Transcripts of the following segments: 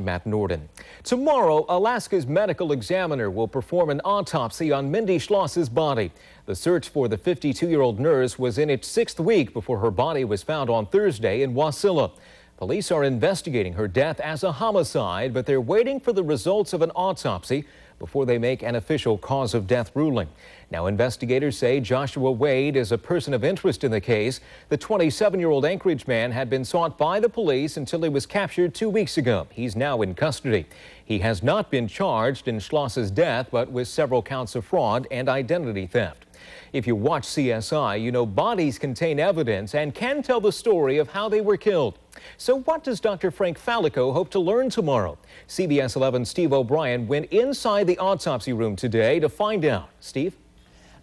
Matt Norden. Tomorrow, Alaska's medical examiner will perform an autopsy on Mindy Schloss's body. The search for the 52-year-old nurse was in its 6th week before her body was found on Thursday in Wasilla. Police are investigating her death as a homicide, but they're waiting for the results of an autopsy before they make an official cause of death ruling. Now, investigators say Joshua Wade is a person of interest in the case. The 27-year-old Anchorage man had been sought by the police until he was captured 2 weeks ago. He's now in custody. He has not been charged in Schloss's death, but with several counts of fraud and identity theft. If you watch CSI, you know bodies contain evidence and can tell the story of how they were killed. So what does Dr. Franc Fallico hope to learn tomorrow? CBS 11's Steve O'Brien went inside the autopsy room today to find out. Steve?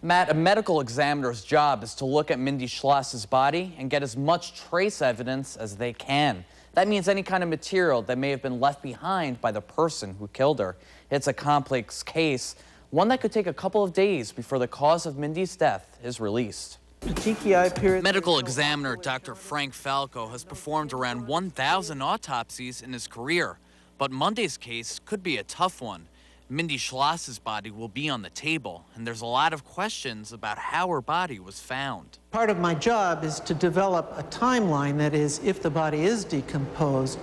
Matt, a medical examiner's job is to look at Mindy Schloss's body and get as much trace evidence as they can. That means any kind of material that may have been left behind by the person who killed her. It's a complex case, one that could take a couple of days before the cause of Mindy's death is released. Medical examiner Dr. Franc Fallico has performed around 1,000 autopsies in his career, but Monday's case could be a tough one. Mindy Schloss's body will be on the table, and there's a lot of questions about how her body was found. Part of my job is to develop a timeline, that is, if the body is decomposed,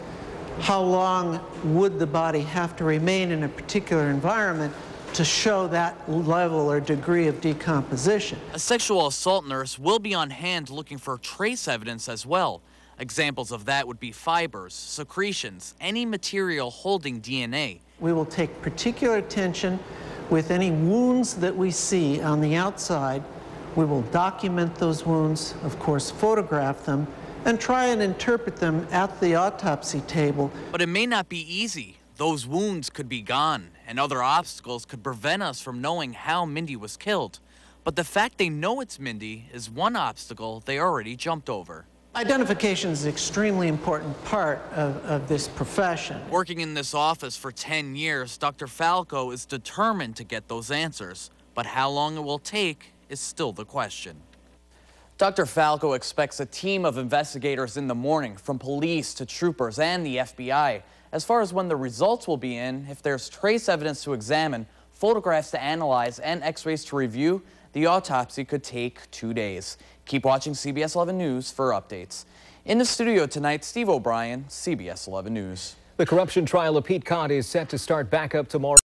how long would the body have to remain in a particular environment to show that level or degree of decomposition. A sexual assault nurse will be on hand looking for trace evidence as well. Examples of that would be fibers, secretions, any material holding DNA. We will take particular attention with any wounds that we see on the outside. We will document those wounds, of course, photograph them, and try and interpret them at the autopsy table. But it may not be easy. Those wounds could be gone, and other obstacles could prevent us from knowing how Mindy was killed. But the fact they know it's Mindy is one obstacle they already jumped over. Identification is an extremely important part of this profession. Working in this office for 10 years, Dr. Fallico is determined to get those answers. But how long it will take is still the question. Dr. Fallico expects a team of investigators in the morning, from police to troopers and the FBI. As far as when the results will be in, if there's trace evidence to examine, photographs to analyze, and x-rays to review, the autopsy could take 2 days. Keep watching CBS 11 News for updates. In the studio tonight, Steve O'Brien, CBS 11 News. The corruption trial of Pete Cott is set to start back up tomorrow.